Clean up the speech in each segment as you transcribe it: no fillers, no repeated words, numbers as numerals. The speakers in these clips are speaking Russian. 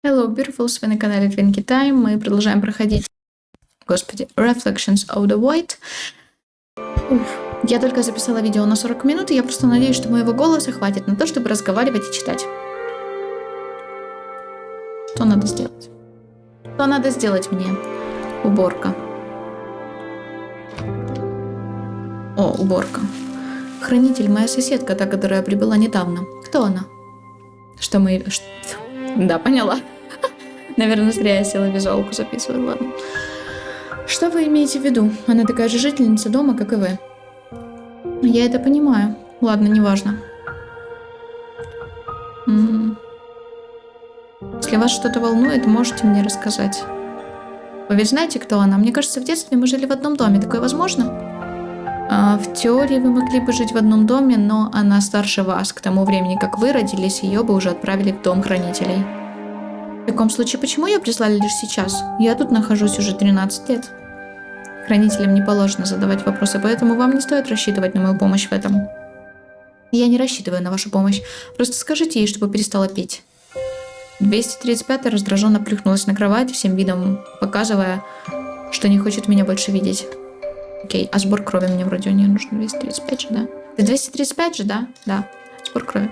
Hello, beautifuls, вы на канале Twinkie Time. Мы продолжаем проходить, Reflections of the Void. Я только записала видео на 40 минут, и я просто надеюсь, что моего голоса хватит на то, чтобы разговаривать и читать. Что надо сделать? Что надо сделать мне? Уборка. О, уборка. Хранитель, моя соседка, та, которая прибыла недавно. Кто она? Что мы... Да, поняла. Наверное, зря я села визуалку записывать, ладно. Что вы имеете в виду? Она такая же жительница дома, как и вы. Я это понимаю. Ладно, неважно. Если вас что-то волнует, можете мне рассказать. Вы ведь знаете, кто она? Мне кажется, в детстве мы жили в одном доме. Такое возможно? В теории вы могли бы жить в одном доме, но она старше вас. К тому времени, как вы родились, ее бы уже отправили в дом хранителей. В таком случае, почему ее прислали лишь сейчас? Я тут нахожусь уже 13 лет. Хранителям не положено задавать вопросы, поэтому вам не стоит рассчитывать на мою помощь в этом. Я не рассчитываю на вашу помощь. Просто скажите ей, чтобы перестала петь. 235-я раздраженно плюхнулась на кровать, всем видом показывая, что не хочет меня больше видеть. Окей, а сбор крови мне вроде не нужен. 235 же, да? Ты 235 же, да? Да, сбор крови.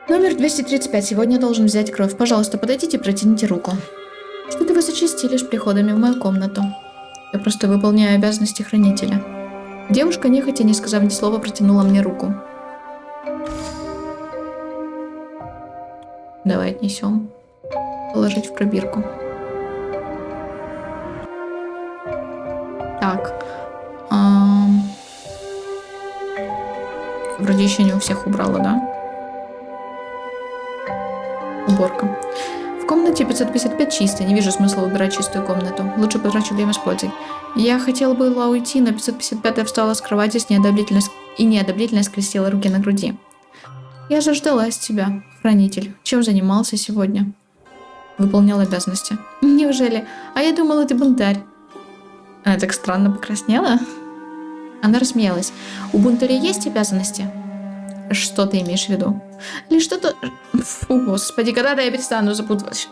Номер 235 сегодня должен взять кровь. Пожалуйста, подойдите и протяните руку. Что-то вы зачастили с приходами в мою комнату. Я просто выполняю обязанности хранителя. Девушка, нехотя, не сказав ни слова, протянула мне руку. Давай отнесем. Положить в пробирку. Так. Вроде еще не у всех убрала, да? Уборка. В комнате 555 чисто. Не вижу смысла убирать чистую комнату. Лучше потрачу время с пользой. Я хотела было уйти, но 555-я встала с кровати и неодобрительно скрестила руки на груди. Я заждалась тебя, хранитель. Чем занимался сегодня? Выполнял обязанности. Неужели? А я думала, ты бунтарь. Она так странно покраснела. Она рассмеялась. У бунтаря есть обязанности? Что ты имеешь в виду? Лишь что-то... Фу, господи, когда-то я перестану запутываться.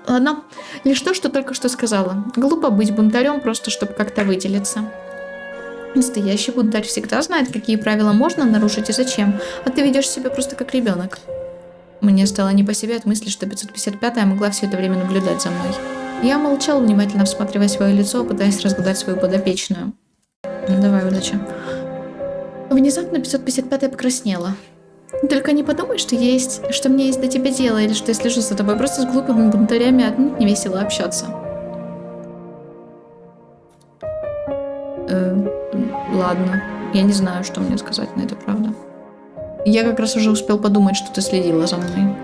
Ладно. Лишь то, что только что сказала. Глупо быть бунтарем, просто чтобы как-то выделиться. Настоящий бунтарь всегда знает, какие правила можно нарушить и зачем, а ты ведешь себя просто как ребенок. Мне стало не по себе от мысли, что 555-я могла все это время наблюдать за мной. Я молчал, внимательно всматривая свое лицо, пытаясь разгадать свою подопечную. Давай, удачи. Внезапно 555-я покраснела. Только не подумай, что мне есть до тебя дело, или что я слежу за тобой. Просто с глупыми бунтарями отнюдь не весело общаться. Ладно. Я не знаю, что мне сказать на это, правда. Я как раз уже успел подумать, что ты следила за мной.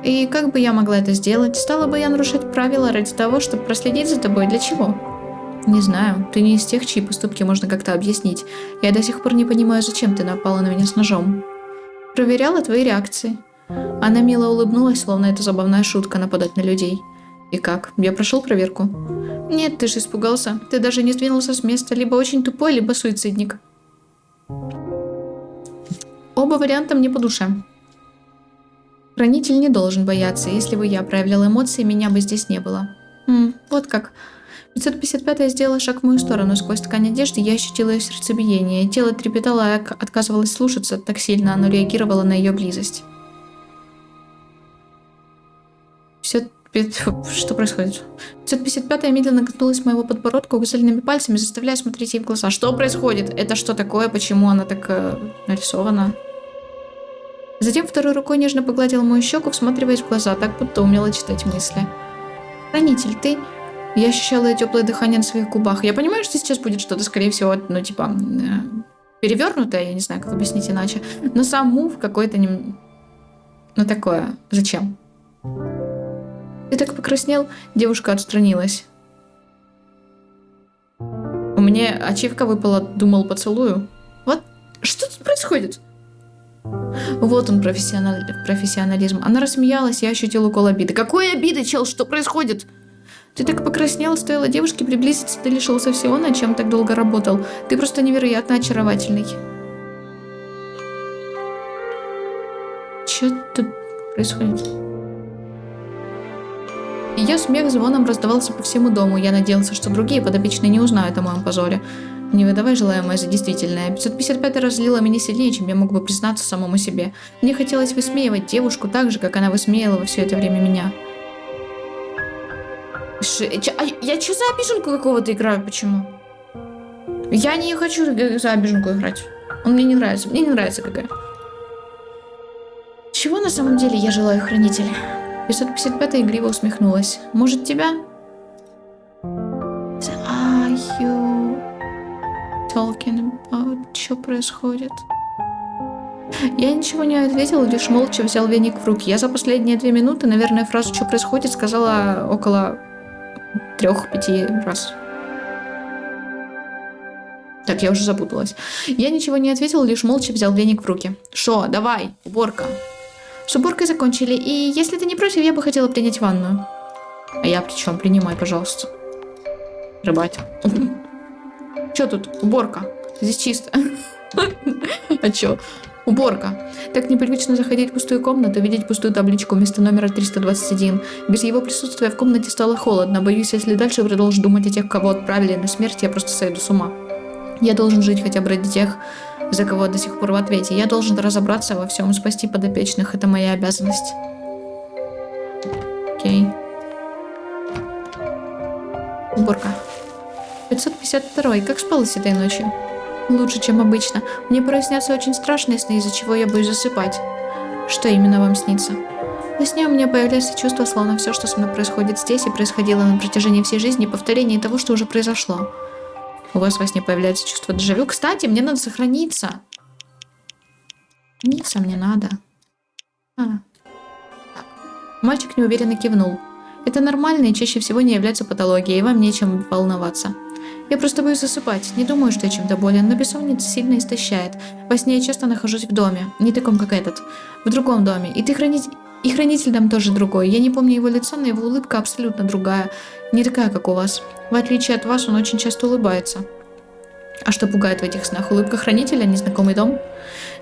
И как бы я могла это сделать? Стала бы я нарушать правила ради того, чтобы проследить за тобой? Для чего? Не знаю. Ты не из тех, чьи поступки можно как-то объяснить. Я до сих пор не понимаю, зачем ты напала на меня с ножом. Проверяла твои реакции. Она мило улыбнулась, словно это забавная шутка нападать на людей. И как? Я прошел проверку? Нет, ты же испугался. Ты даже не сдвинулся с места. Либо очень тупой, либо суицидник. Оба варианта мне по душе. Хранитель не должен бояться. Если бы я проявляла эмоции, меня бы здесь не было. Вот как. 555-я сделала шаг в мою сторону. Сквозь ткань одежды я ощутила ее сердцебиение. Тело трепетало и отказывалось слушаться. Так сильно оно реагировало на ее близость. Что происходит? 555-я медленно коснулась моего подбородка указательными пальцами, заставляя смотреть ей в глаза. Что происходит? Это что такое? Почему она так нарисована? Затем второй рукой нежно погладила мою щеку, всматриваясь в глаза, так будто умела читать мысли. Хранитель, ты... Я ощущала ее теплое дыхание на своих губах. Я понимаю, что сейчас будет что-то, скорее всего, перевернутое, я не знаю, как объяснить иначе. Но сам мув какой-то такое. Зачем? Ты так покраснел? Девушка отстранилась. У меня ачивка выпала, думал, поцелую. Вот, что тут происходит? Вот он, профессионализм. Она рассмеялась, я ощутил укол обиды. Какой обиды, чел? Что происходит? Ты так покраснел, стоило девушке приблизиться, ты лишился всего, над чем так долго работал. Ты просто невероятно очаровательный. Что тут происходит? Ее смех звоном раздавался по всему дому. Я надеялся, что другие подопечные не узнают о моем позоре. Не выдавай желаемое за действительное. 555 разлила меня сильнее, чем я мог бы признаться самому себе. Мне хотелось высмеивать девушку так же, как она высмеяла во все это время меня. Я что за обиженку какого-то играю? Почему? Я не хочу за обиженку играть. Он мне не нравится. Мне не нравится какая. Чего на самом деле я желаю, хранитель? 555 игриво усмехнулась. Может, тебя? Are you talking about? Что происходит? Я ничего не ответил, лишь молча взял веник в руки. Я за последние 2 минуты, наверное, фразу «что происходит» сказала около 3-5 раз. Так, я уже запуталась. Я ничего не ответил, лишь молча взял веник в руки. Шо, давай, уборка. С уборкой закончили, и если ты не против, я бы хотела принять ванную. А я при чем? Принимай, пожалуйста. Рыбать. Чё тут? Уборка. Здесь чисто. А чё? Уборка. Так непривычно заходить в пустую комнату, видеть пустую табличку вместо номера 321. Без его присутствия в комнате стало холодно. Боюсь, если дальше продолжу думать о тех, кого отправили на смерть, я просто сойду с ума. Я должен жить хотя бы ради тех, за кого до сих пор в ответе. Я должен разобраться во всем, спасти подопечных. Это моя обязанность. Окей. Уборка. 552. Как спалось этой ночью? Лучше, чем обычно. Мне порой снятся очень страшные сны, из-за чего я боюсь засыпать. Что именно вам снится? Во сне у меня появляется чувство, словно все, что со мной происходит здесь и происходило на протяжении всей жизни, повторение того, что уже произошло. У вас во сне появляется чувство дежавю. Кстати, мне надо сохраниться. Сохраниться мне надо. Мальчик неуверенно кивнул. Это нормально и чаще всего не является патологией, и вам нечем волноваться. Я просто боюсь засыпать. Не думаю, что я чем-то болен, но бессонница сильно истощает. Во сне я часто нахожусь в доме, не таком, как этот, в другом доме. И хранитель там тоже другой. Я не помню его лицо, но его улыбка абсолютно другая. Не такая, как у вас. В отличие от вас, он очень часто улыбается. А что пугает в этих снах? Улыбка хранителя? Незнакомый дом?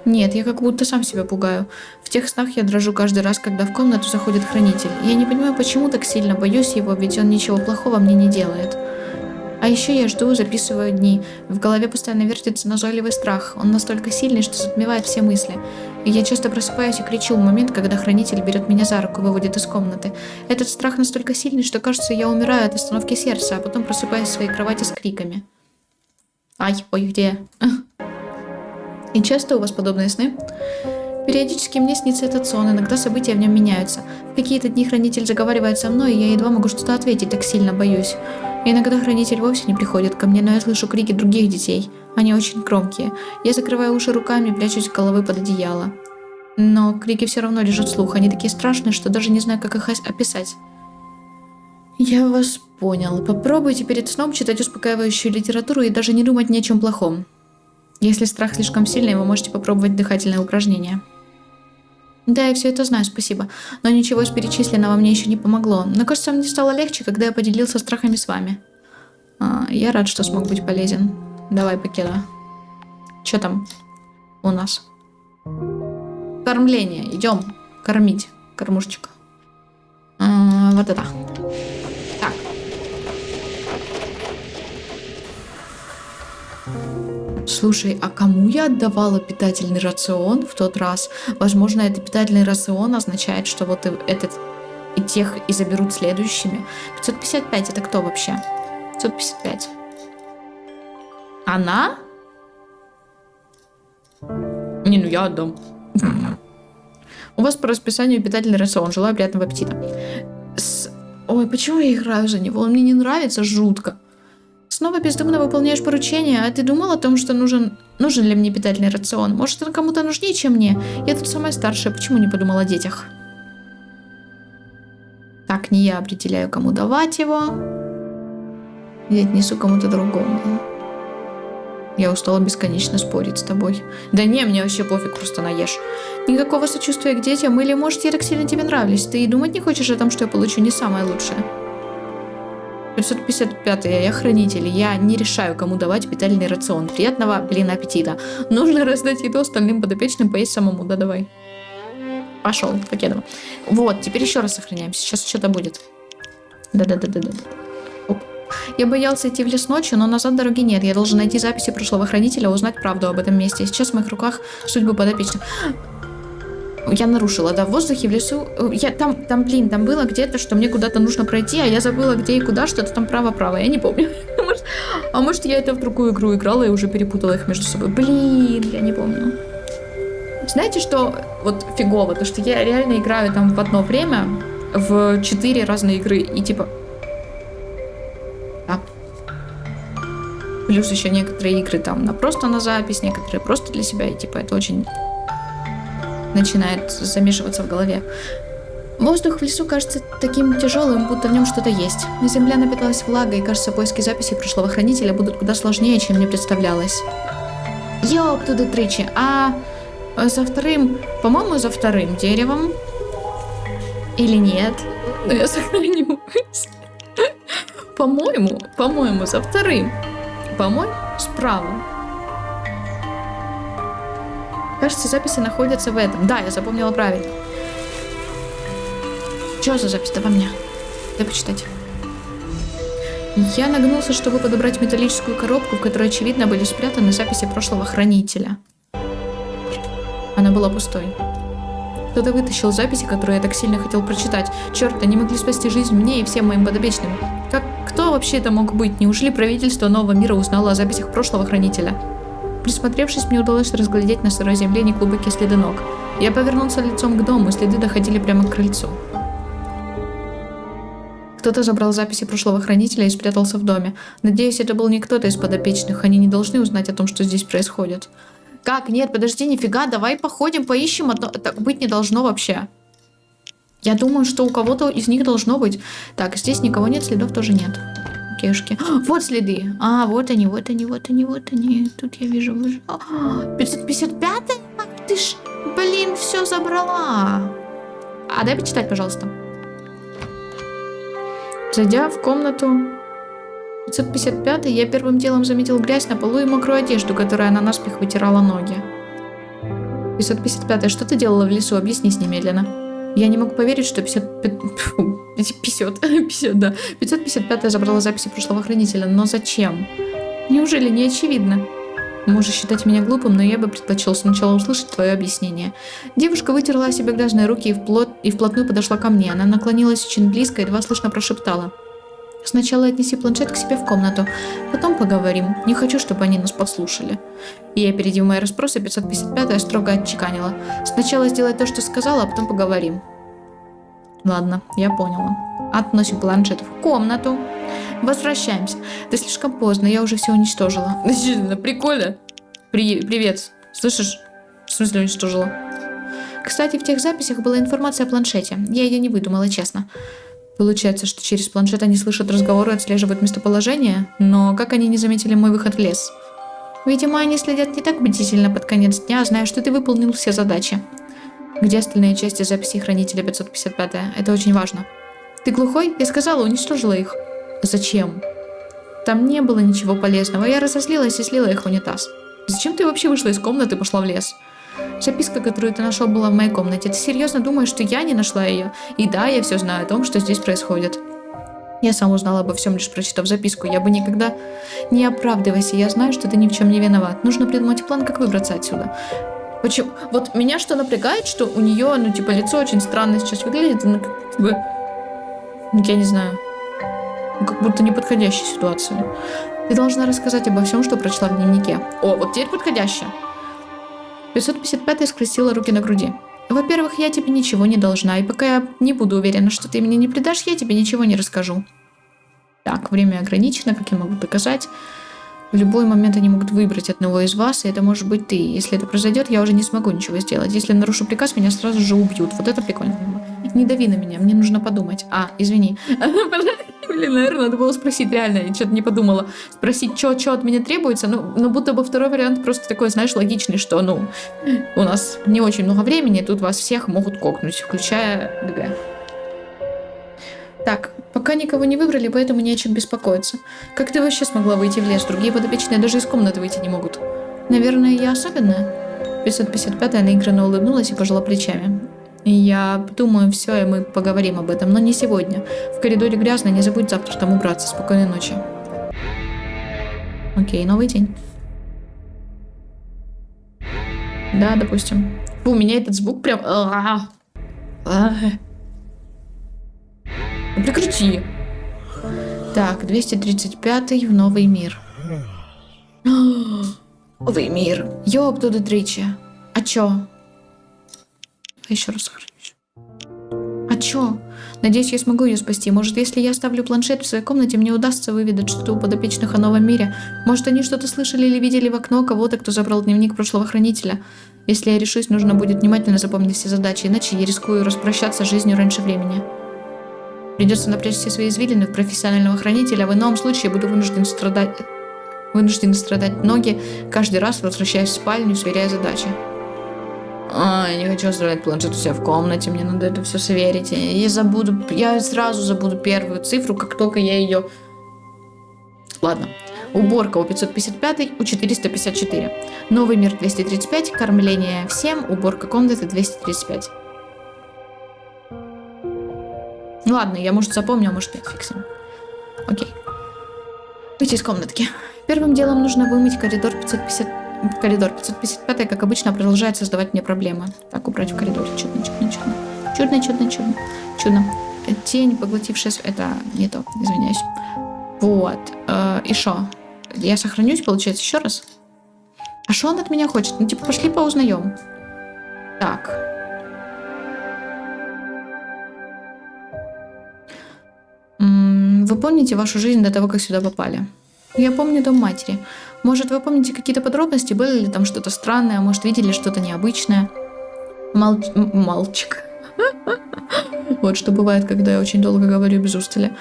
Нет, я как будто сам себя пугаю. В тех снах я дрожу каждый раз, когда в комнату заходит хранитель. Я не понимаю, почему так сильно боюсь его, ведь он ничего плохого мне не делает. А еще я жду, записываю дни. В голове постоянно вертится назойливый страх. Он настолько сильный, что затмевает все мысли. И я часто просыпаюсь и кричу в момент, когда хранитель берет меня за руку и выводит из комнаты. Этот страх настолько сильный, что кажется, я умираю от остановки сердца, а потом просыпаюсь в своей кровати с криками. Ой, где я? И часто у вас подобные сны? Периодически мне снится этот сон, иногда события в нем меняются. В какие-то дни хранитель заговаривает со мной, и я едва могу что-то ответить, так сильно боюсь. И иногда хранитель вовсе не приходит ко мне, но я слышу крики других детей. Они очень громкие. Я закрываю уши руками и прячусь головой под одеяло. Но крики все равно лежат слух. Они такие страшные, что даже не знаю, как их описать. Я вас понял. Попробуйте перед сном читать успокаивающую литературу и даже не думать ни о чем плохом. Если страх слишком сильный, вы можете попробовать дыхательные упражнения. Да, я все это знаю, спасибо. Но ничего из перечисленного мне еще не помогло. Но кажется, мне стало легче, когда я поделился страхами с вами. Я рад, что смог быть полезен. Давай, Покеда. Что там у нас? Кормление. Идем кормить кормушечка. Вот это. Так. Слушай, а кому я отдавала питательный рацион в тот раз? Возможно, этот питательный рацион означает, что вот и тех и заберут следующими. 555 это кто вообще? 555. Она? Не, ну я отдам. У вас по расписанию питательный рацион. Желаю приятного аппетита. Ой, почему я играю за него? Он мне не нравится жутко. Снова бездумно выполняешь поручение, а ты думал о том, что нужен ли мне питательный рацион? Может, он кому-то нужнее, чем мне? Я тут самая старшая, почему не подумала о детях? Так, не я определяю, кому давать его. Я отнесу кому-то другому. Я устала бесконечно спорить с тобой. Да не, мне вообще пофиг, просто наешь. Никакого сочувствия к детям, или может я так сильно тебе нравлюсь? Ты и думать не хочешь о том, что я получу не самое лучшее? 555 я хранитель, я не решаю, кому давать питательный рацион. Приятного, аппетита. Нужно раздать еду остальным подопечным, поесть самому, да давай. Пошел, Покедова. Вот, теперь еще раз сохраняем, сейчас что-то будет. Да-да-да-да-да. Оп. Я боялся идти в лес ночью, но назад дороги нет. Я должен найти записи прошлого хранителя, узнать правду об этом месте. Сейчас в моих руках судьбы подопечных. Я нарушила, да, в воздухе, в лесу. Там было где-то, что мне куда-то нужно пройти, а я забыла, где и куда, что-то там право-право, я не помню. А может, я это в другую игру играла и уже перепутала их между собой. Блин, я не помню. Знаете, что вот фигово? То, что я реально играю там в одно время в 4 разные игры, и типа... Да. Плюс еще некоторые игры там просто на запись, некоторые просто для себя, и типа это очень... начинает замешиваться в голове. Воздух в лесу кажется таким тяжелым, будто в нем что-то есть. Земля напиталась влагой, и, кажется, поиски записей прошлого хранителя будут куда сложнее, чем мне представлялось. Ёп, туда тричи. А за вторым, по-моему, за вторым деревом? Или нет? Но я сохранюсь. По-моему, за вторым. По-моему, справа. Кажется, записи находятся в этом. Да, я запомнила правильно. Что за запись? Давай мне. Дай почитать. Я нагнулся, чтобы подобрать металлическую коробку, в которой, очевидно, были спрятаны записи прошлого хранителя. Она была пустой. Кто-то вытащил записи, которые я так сильно хотел прочитать. Черт, они могли спасти жизнь мне и всем моим подопечным. Кто вообще это мог быть? Неужели правительство нового мира узнало о записях прошлого хранителя? Присмотревшись, мне удалось разглядеть на сырой земле неглубокие следы ног. Я повернулся лицом к дому, следы доходили прямо к крыльцу. Кто-то забрал записи прошлого хранителя и спрятался в доме. Надеюсь, это был не кто-то из подопечных. Они не должны узнать о том, что здесь происходит. Как? Нет, подожди, нифига, давай походим, поищем, а то так быть не должно вообще. Я думаю, что у кого-то из них должно быть. Так, здесь никого нет, следов тоже нет. Кешки. Вот следы. А, вот они. Тут я вижу. 555-й? Ах ты ж, блин, все забрала. А дай почитать, пожалуйста. Зайдя в комнату 555, я первым делом заметил грязь на полу и мокрую одежду, которой она наспех вытирала ноги. 555, что ты делала в лесу? Объяснись немедленно. Я не мог поверить, что 555 забрала записи прошлого хранителя. Но зачем? Неужели не очевидно? Можешь считать меня глупым, но я бы предпочел сначала услышать твое объяснение. Девушка вытерла о себе грязные руки и вплотную подошла ко мне. Она наклонилась очень близко и едва слышно прошептала. Сначала отнеси планшет к себе в комнату, потом поговорим. Не хочу, чтобы они нас подслушали. И, опередив мои расспросы, 555-я строго отчеканила. Сначала сделай то, что сказала, а потом поговорим. Ладно, я поняла. Относим планшет в комнату. Возвращаемся. Ты слишком поздно, я уже все уничтожила. Прикольно. Привет. Слышишь? В смысле уничтожила? Кстати, в тех записях была информация о планшете. Я ее не выдумала, честно. Получается, что через планшет они слышат разговоры и отслеживают местоположение, но как они не заметили мой выход в лес? Видимо, они следят не так бдительно под конец дня, зная, что ты выполнил все задачи. Где остальные части записей хранителя 555? Это очень важно. Ты глухой? Я сказала, уничтожила их. Зачем? Там не было ничего полезного, я разозлилась и слила их в унитаз. Зачем ты вообще вышла из комнаты и пошла в лес? Записка, которую ты нашел, была в моей комнате. Ты серьезно думаешь, что я не нашла ее? И да, я все знаю о том, что здесь происходит. Я сам узнала обо всем, лишь прочитав записку. Я бы никогда... Не оправдывайся, я знаю, что ты ни в чем не виноват. Нужно придумать план, как выбраться отсюда. Почему? Вот меня что напрягает, что у нее, лицо очень странно сейчас выглядит. Я не знаю. Как будто неподходящая ситуация. Ты должна рассказать обо всем, что прочла в дневнике. О, вот теперь подходящая. 555 скрестила руки на груди. Во-первых, я тебе ничего не должна, и пока я не буду уверена, что ты меня не предашь, я тебе ничего не расскажу. Так, время ограничено, как я могу доказать. В любой момент они могут выбрать одного из вас, и это может быть ты. Если это произойдет, я уже не смогу ничего сделать. Если нарушу приказ, меня сразу же убьют. Вот это прикольно. Не дави на меня, мне нужно подумать. Извини. Блин, наверное, надо было спросить, реально, я что-то не подумала. Спросить, что от меня требуется, но будто бы второй вариант просто такой, знаешь, логичный, что, у нас не очень много времени, тут вас всех могут кокнуть, включая ГГ. Так, пока никого не выбрали, поэтому не о чем беспокоиться. Как ты вообще смогла выйти в лес? Другие подопечные даже из комнаты выйти не могут. Наверное, я особенная? 555-я наигранно улыбнулась и пожала плечами. Я думаю, все, и мы поговорим об этом, но не сегодня. В коридоре грязно, не забудь завтра там убраться. Спокойной ночи. Окей, новый день. Да, допустим. У меня этот звук прям... Прекрати. Так, 235 в новый мир. Новый мир. Ёб туда тричи. А чё? Еще раз сохранюсь. А чё? Надеюсь, я смогу ее спасти. Может, если я оставлю планшет в своей комнате, мне удастся выведать что-то у подопечных о новом мире. Может, они что-то слышали или видели в окно кого-то, кто забрал дневник прошлого хранителя. Если я решусь, нужно будет внимательно запомнить все задачи, иначе я рискую распрощаться с жизнью раньше времени. Придется напрячь все свои извилины в профессионального хранителя, а в ином случае буду вынуждены страдать ноги, каждый раз возвращаясь в спальню, сверяя задачи. Я не хочу оставлять планшет у себя в комнате, мне надо это все сверить. Я сразу забуду первую цифру, как только я ее... Ладно. Уборка у 555, у 454. Новый мир 235, кормление всем, уборка комнаты 235. Ладно, я, может, запомню, а может, нет, фиксим. Окей. Выйти из комнатки. Первым делом нужно вымыть коридор 550. Коридор 555, как обычно, продолжает создавать мне проблемы. Так, убрать в коридоре. Чудно. Чудно. Тень, поглотившая... Это не то, извиняюсь. Вот. И шо? Я сохранюсь, получается, еще раз? А что он от меня хочет? Ну, типа, пошли поузнаем. Так. Вы помните вашу жизнь до того, как сюда попали? Я помню дом матери. Может, вы помните какие-то подробности? Было ли там что-то странное? Может, видели что-то необычное? Мальчик. Вот что бывает, когда я очень долго говорю без устали.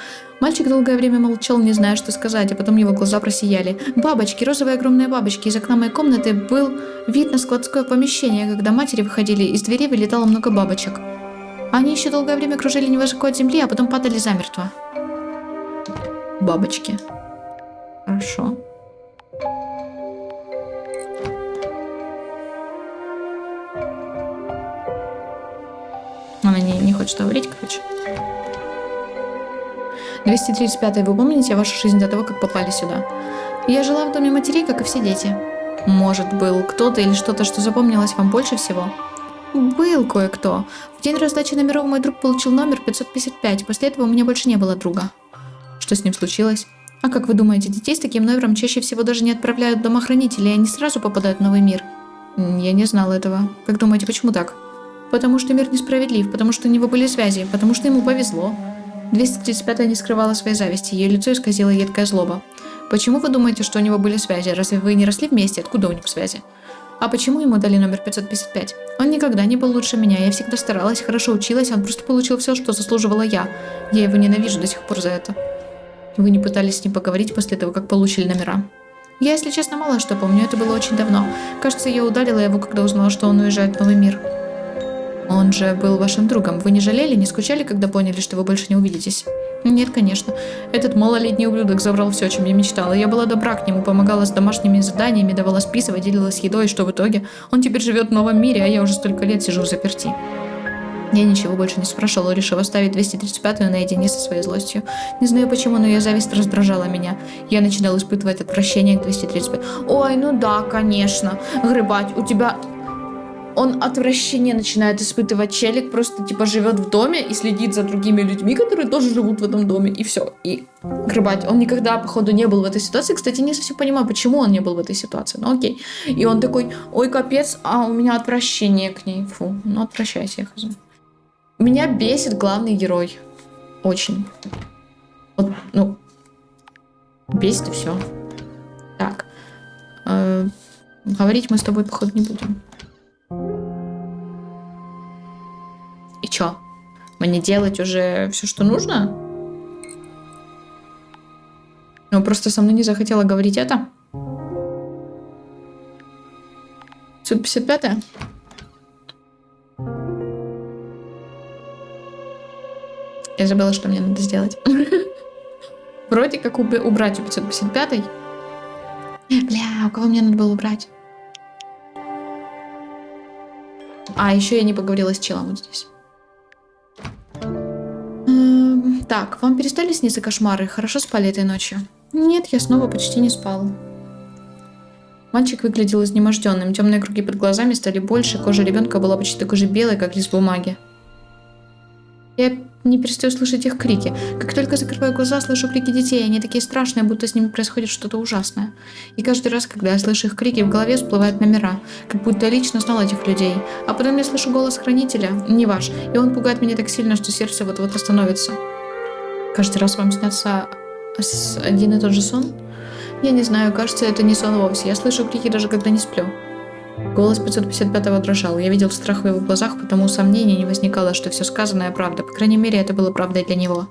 Мальчик долгое время молчал, не зная, что сказать, а потом его глаза просияли. Бабочки, розовые огромные бабочки. Из окна моей комнаты был вид на складское помещение. Когда матери выходили, из дверей вылетало много бабочек. Они еще долгое время кружили невысоко от земли, а потом падали замертво. Бабочки. Хорошо. Она не хочет говорить, короче. 235. Вы помните вашу жизнь до того, как попали сюда? Я жила в доме матерей, как и все дети. Может, был кто-то или что-то, что запомнилось вам больше всего? Был кое-кто. В день раздачи номеров мой друг получил номер 555. После этого у меня больше не было друга. Что с ним случилось? А как вы думаете, детей с таким номером чаще всего даже не отправляют в домохранители, и они сразу попадают в новый мир? Я не знала этого. Как думаете, почему так? Потому что мир несправедлив, потому что у него были связи, потому что ему повезло. 235-я не скрывала своей зависти, ее лицо исказило едкая злоба. Почему вы думаете, что у него были связи? Разве вы не росли вместе? Откуда у него связи? А почему ему дали номер 555? Он никогда не был лучше меня, я всегда старалась, хорошо училась, он просто получил все, что заслуживала я. Я его ненавижу до сих пор за это. Вы не пытались с ним поговорить после того, как получили номера? Я, если честно, мало что помню, это было очень давно. Кажется, я ударила его, когда узнала, что он уезжает в новый мир. Он же был вашим другом. Вы не жалели, не скучали, когда поняли, что вы больше не увидитесь? Нет, конечно. Этот малолетний ублюдок забрал все, о чем я мечтала. Я была добра к нему, помогала с домашними заданиями, давала списывать, делилась едой, что в итоге? Он теперь живет в новом мире, а я уже столько лет сижу взаперти. Я ничего больше не спрашивала, решив оставить 235-ю наедине со своей злостью. Не знаю почему, но ее зависть раздражала меня. Я начинала испытывать отвращение к 235. Ой, ну да, конечно. Грыбать, у тебя... Он отвращение начинает испытывать. Челик просто типа живет в доме и следит за другими людьми, которые тоже живут в этом доме. И все. И грыбать. Он никогда, походу, не был в этой ситуации. Кстати, не совсем понимаю, почему он не был в этой ситуации. Ну окей. И он такой, ой, капец, а у меня отвращение к ней. Фу, ну отвращайся, я хожу. Меня бесит главный герой. Очень. Вот, ну, бесит и все. Так. Говорить мы с тобой, походу, не будем. И чё? Мне делать уже все, что нужно? Ну, просто со мной не захотела говорить это. 555-я? Я забыла, что мне надо сделать. Вроде как убрать у 555-й. Бля, у кого мне надо было убрать? А, еще я не поговорила с челом вот здесь. Так, вам перестали сниться кошмары? Хорошо спали этой ночью? Нет, я снова почти не спал. Мальчик выглядел изнеможденным. Темные круги под глазами стали больше, кожа ребенка была почти такой же белой, как лист бумаги. Я не перестаю слышать их крики. Как только закрываю глаза, слышу крики детей. Они такие страшные, будто с ними происходит что-то ужасное. И каждый раз, когда я слышу их крики, в голове всплывают номера. Как будто я лично знал этих людей. А потом я слышу голос хранителя, не ваш, и он пугает меня так сильно, что сердце вот-вот остановится. Каждый раз вам снятся один и тот же сон? Я не знаю, кажется, это не сон вовсе. Я слышу крики даже когда не сплю. Голос 555-го дрожал. Я видел страх в его глазах, потому сомнений не возникало, что все сказанное правда. По крайней мере, это было правдой для него.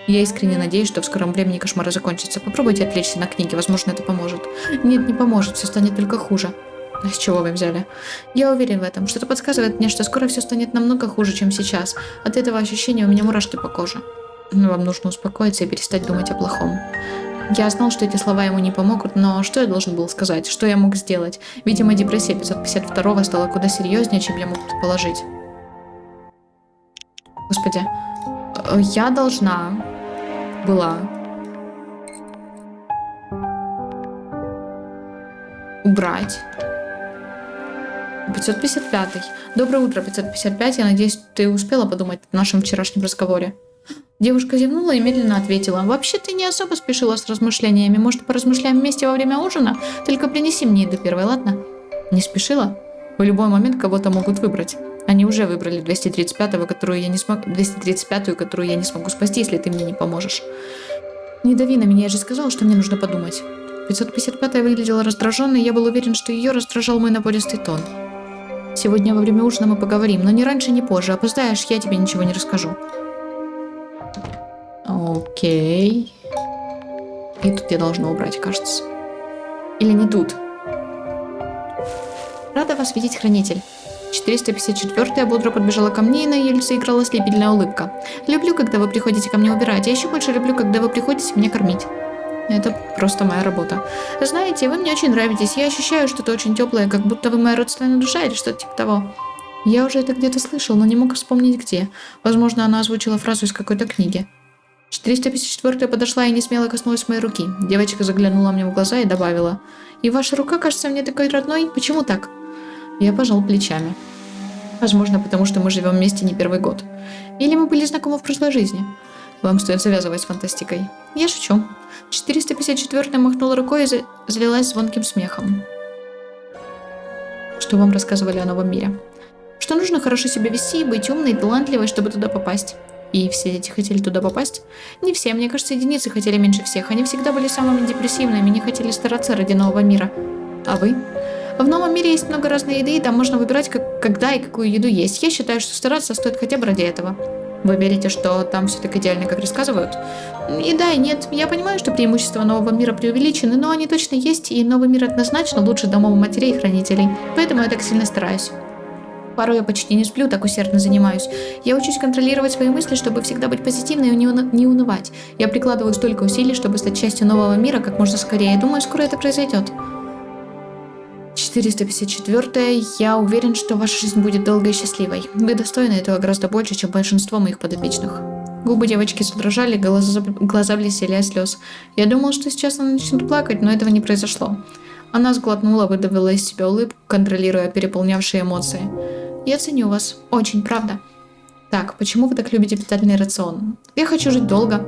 Я искренне надеюсь, что в скором времени кошмары закончатся. Попробуйте отвлечься на книги, возможно, это поможет. Нет, не поможет, все станет только хуже. А с чего вы взяли? Я уверен в этом. Что-то подсказывает мне, что скоро все станет намного хуже, чем сейчас. От этого ощущения у меня мурашки по коже. Но вам нужно успокоиться и перестать думать о плохом. Я знал, что эти слова ему не помогут, но что я должен был сказать? Что я мог сделать? Видимо, депрессия 552-го стала куда серьезнее, чем я мог предположить. Господи, я должна была убрать 555-й. Доброе утро, 555. Я надеюсь, ты успела подумать о нашем вчерашнем разговоре. Девушка зевнула и медленно ответила. «Вообще ты не особо спешила с размышлениями. Может, поразмышляем вместе во время ужина? Только принеси мне еду первой, ладно?» «Не спешила? В любой момент кого-то могут выбрать. Они уже выбрали 235-ю, которую я не смогу спасти, если ты мне не поможешь». «Не дави на меня, я же сказала, что мне нужно подумать». 555-я выглядела раздраженной, и я был уверен, что ее раздражал мой напористый тон. «Сегодня во время ужина мы поговорим, но ни раньше, ни позже. Опоздаешь, я тебе ничего не расскажу». Окей. И тут я должна убрать, кажется. Или не тут. Рада вас видеть, хранитель. 454-я бодро подбежала ко мне, и на ее лице играла слепительная улыбка. Люблю, когда вы приходите ко мне убирать, а еще больше люблю, когда вы приходите меня кормить. Это просто моя работа. Знаете, вы мне очень нравитесь, я ощущаю что-то очень теплое, как будто вы моя родственная душа или что-то типа того. Я уже это где-то слышал, но не мог вспомнить где. Возможно, она озвучила фразу из какой-то книги. 454-я подошла и несмело коснулась моей руки. Девочка заглянула мне в глаза и добавила: «И ваша рука кажется мне такой родной. Почему так?» Я пожал плечами. Возможно, потому что мы живем вместе не первый год. Или мы были знакомы в прошлой жизни. Вам стоит завязывать с фантастикой. Я шучу. 454-я махнула рукой и залилась звонким смехом. Что вам рассказывали о новом мире? Что нужно хорошо себя вести, быть умной и талантливой, чтобы туда попасть. И все дети хотели туда попасть? Не все, мне кажется, единицы хотели меньше всех. Они всегда были самыми депрессивными, не хотели стараться ради нового мира. А вы? В новом мире есть много разной еды, и там можно выбирать, когда и какую еду есть. Я считаю, что стараться стоит хотя бы ради этого. Вы верите, что там все так идеально, как рассказывают? И да, и нет. Я понимаю, что преимущества нового мира преувеличены, но они точно есть, и новый мир однозначно лучше домов матерей и хранителей. Поэтому я так сильно стараюсь. Порой я почти не сплю, так усердно занимаюсь. Я учусь контролировать свои мысли, чтобы всегда быть позитивной и не унывать. Я прикладываю столько усилий, чтобы стать частью нового мира как можно скорее. Думаю, скоро это произойдет. 454-я. Я уверен, что ваша жизнь будет долгой и счастливой. Вы достойны этого гораздо больше, чем большинство моих подопечных. Губы девочки задрожали, глаза блестели от слез. Я думал, что сейчас она начнет плакать, но этого не произошло. Она сглотнула, выдавила из себя улыбку, контролируя переполнявшие эмоции. Я ценю вас. Очень, правда. Так, почему вы так любите питательный рацион? Я хочу жить долго.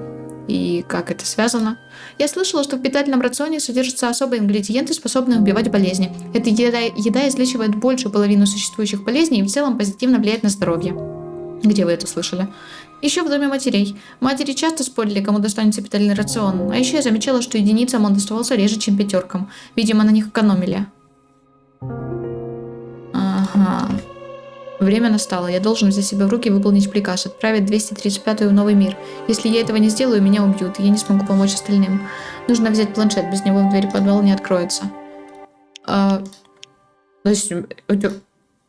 И как это связано? Я слышала, что в питательном рационе содержатся особые ингредиенты, способные убивать болезни. Эта еда излечивает большую половину существующих болезней и в целом позитивно влияет на здоровье. Где вы это слышали? Еще в доме матерей. Матери часто спорили, кому достанется питательный рацион. А еще я замечала, что единицам он доставался реже, чем пятеркам. Видимо, на них экономили. Ага. Время настало. Я должен взять себя в руки и выполнить приказ, отправить 235-ю в новый мир. Если я этого не сделаю, меня убьют, и я не смогу помочь остальным. Нужно взять планшет, без него дверь в подвал не откроется. То есть,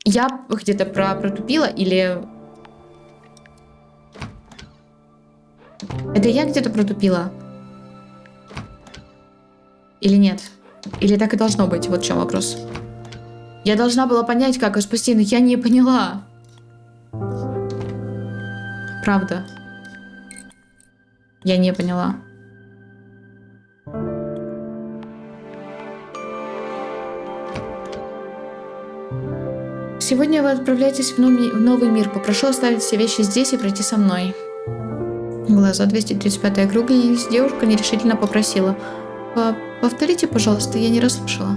я где-то протупила, или... Это я где-то протупила? Или нет? Или так и должно быть? Вот в чем вопрос. Я должна была понять, как ее спасти, но я не поняла. Правда. Я не поняла. Сегодня вы отправляетесь в новый мир. Попрошу оставить все вещи здесь и пройти со мной. Глаза 235 округлились. Девушка нерешительно попросила. Повторите, пожалуйста, я не расслышала.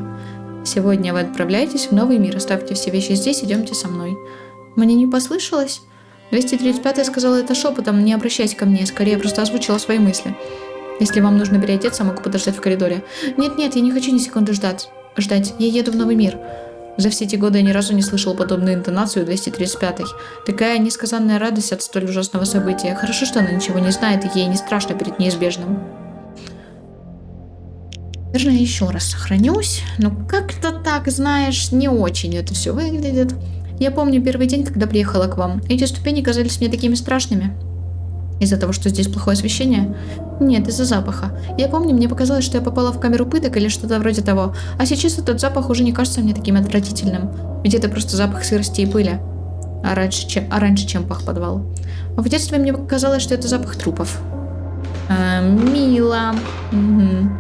Сегодня вы отправляетесь в новый мир. Оставьте все вещи здесь, идемте со мной. Мне не послышалось? 235 сказала это шепотом, не обращайся ко мне, скорее просто озвучила свои мысли. Если вам нужно переодеться, могу подождать в коридоре. Нет, я не хочу ни секунды ждать. Я еду в новый мир. За все эти годы я ни разу не слышал подобную интонацию 235-й. Такая несказанная радость от столь ужасного события. Хорошо, что она ничего не знает, и ей не страшно перед неизбежным. Наверное, еще раз сохранюсь. Но как-то так, знаешь, не очень это все выглядит. Я помню первый день, когда приехала к вам. Эти ступени казались мне такими страшными. Из-за того, что здесь плохое освещение? Нет, из-за запаха. Я помню, мне показалось, что я попала в камеру пыток или что-то вроде того. А сейчас этот запах уже не кажется мне таким отвратительным. Ведь это просто запах сырости и пыли. А раньше чем пах подвал. В детстве мне казалось, что это запах трупов. Мило. Угу.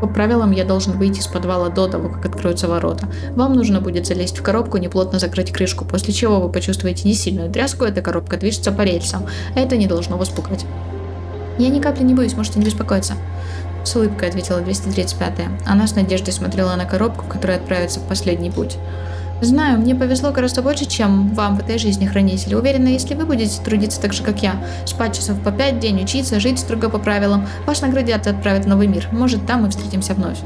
По правилам, я должен выйти из подвала до того, как откроются ворота. Вам нужно будет залезть в коробку, неплотно закрыть крышку, после чего вы почувствуете несильную тряску, эта коробка движется по рельсам. Это не должно вас пугать. Я ни капли не боюсь, можете не беспокоиться. С улыбкой ответила 235-я. Она с надеждой смотрела на коробку, в которой отправится в последний путь. Знаю, мне повезло гораздо больше, чем вам в этой жизни, хранитель. Уверена, если вы будете трудиться так же, как я, спать часов по 5 в день, учиться, жить строго по правилам, вас наградят и отправят в новый мир. Может, там мы встретимся вновь.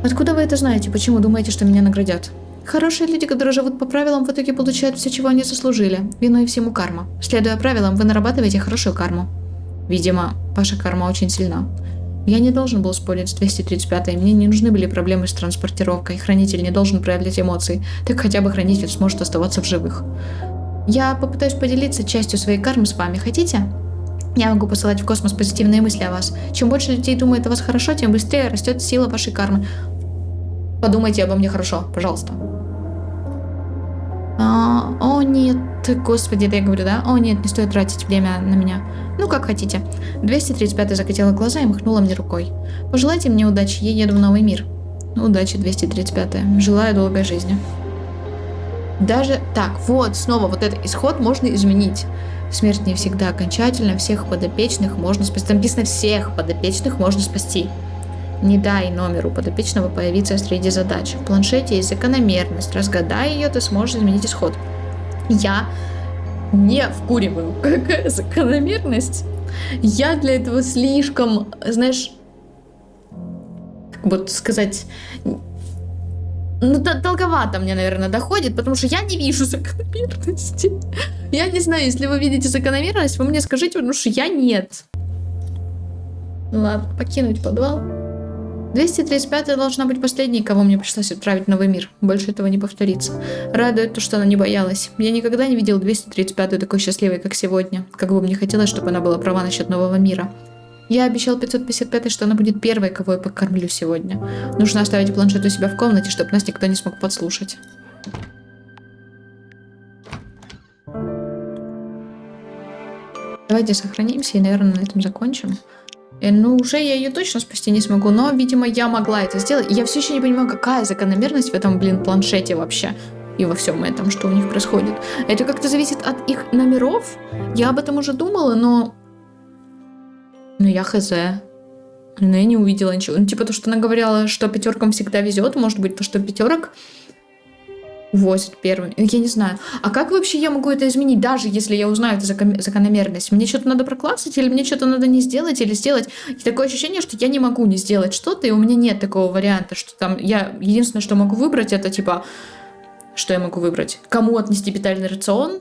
Откуда вы это знаете? Почему думаете, что меня наградят? Хорошие люди, которые живут по правилам, в итоге получают все, чего они заслужили. Виной всему карма. Следуя правилам, вы нарабатываете хорошую карму. Видимо, ваша карма очень сильна. Я не должен был спорить с 235-й, мне не нужны были проблемы с транспортировкой, хранитель не должен проявлять эмоций, так хотя бы хранитель сможет оставаться в живых. Я попытаюсь поделиться частью своей кармы с вами, хотите? Я могу посылать в космос позитивные мысли о вас. Чем больше людей думает о вас хорошо, тем быстрее растет сила вашей кармы. Подумайте обо мне хорошо, пожалуйста. О нет, господи, это я говорю, да? О нет, не стоит тратить время на меня. Ну, как хотите. 235-я закатила глаза и махнула мне рукой. Пожелайте мне удачи, я еду в новый мир. Удачи, 235-я. Желаю долгой жизни. Даже так, вот, снова вот этот исход можно изменить. Смерть не всегда окончательна, всех подопечных можно спасти. Там написано, всех подопечных можно спасти. Не дай номеру подопечного появиться среди задач. В планшете есть закономерность. Разгадай ее, ты сможешь изменить исход. Я не вкуриваю. Какая закономерность? Я для этого слишком, знаешь, как бы сказать, долговато мне, наверное, доходит, потому что я не вижу закономерности. Я не знаю, если вы видите закономерность, вы мне скажите, потому что я нет. Ладно, покинуть подвал. 235-я должна быть последней, кого мне пришлось отправить в новый мир. Больше этого не повторится. Радует то, что она не боялась. Я никогда не видел 235-ю такой счастливой, как сегодня. Как бы мне хотелось, чтобы она была права насчет нового мира. Я обещал 555-й, что она будет первой, кого я покормлю сегодня. Нужно оставить планшет у себя в комнате, чтобы нас никто не смог подслушать. Давайте сохранимся и, наверное, на этом закончим. Ну, уже я ее точно спасти не смогу, но, видимо, я могла это сделать. И я все еще не понимаю, какая закономерность в этом, планшете вообще. И во всем этом, что у них происходит. Это как-то зависит от их номеров. Я об этом уже думала, но... я хз. Но я не увидела ничего. Типа то, что она говорила, что пятеркам всегда везет. Может быть, то, что пятерок увозят первым. Я не знаю. А как вообще я могу это изменить, даже если я узнаю эту закономерность? Мне что-то надо проклассить, или мне что-то надо не сделать, или сделать? И такое ощущение, что я не могу не сделать что-то, и у меня нет такого варианта, что там я... Единственное, что могу выбрать, это типа... Что я могу выбрать? Кому отнести питательный рацион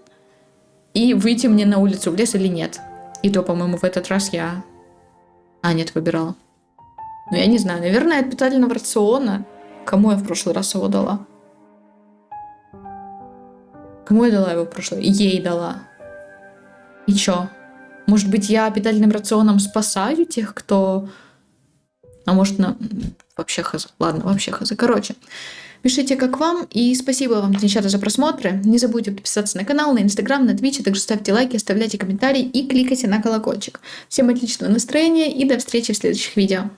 и выйти мне на улицу, в лес или нет? И то, по-моему, в этот раз я... нет, выбирала. Я не знаю. Наверное, от питательного рациона. Кому я в прошлый раз его дала? Кому я дала его в прошлый? Ей дала. И чё? Может быть, я питательным рационом спасаю тех, кто... А может, вообще хз. Ладно, вообще хз. Короче, Пишите, как вам, и спасибо вам, девчата, за просмотры. Не забудьте подписаться на канал, на Инстаграм, на Твич, а также ставьте лайки, оставляйте комментарии и кликайте на колокольчик. Всем отличного настроения и до встречи в следующих видео.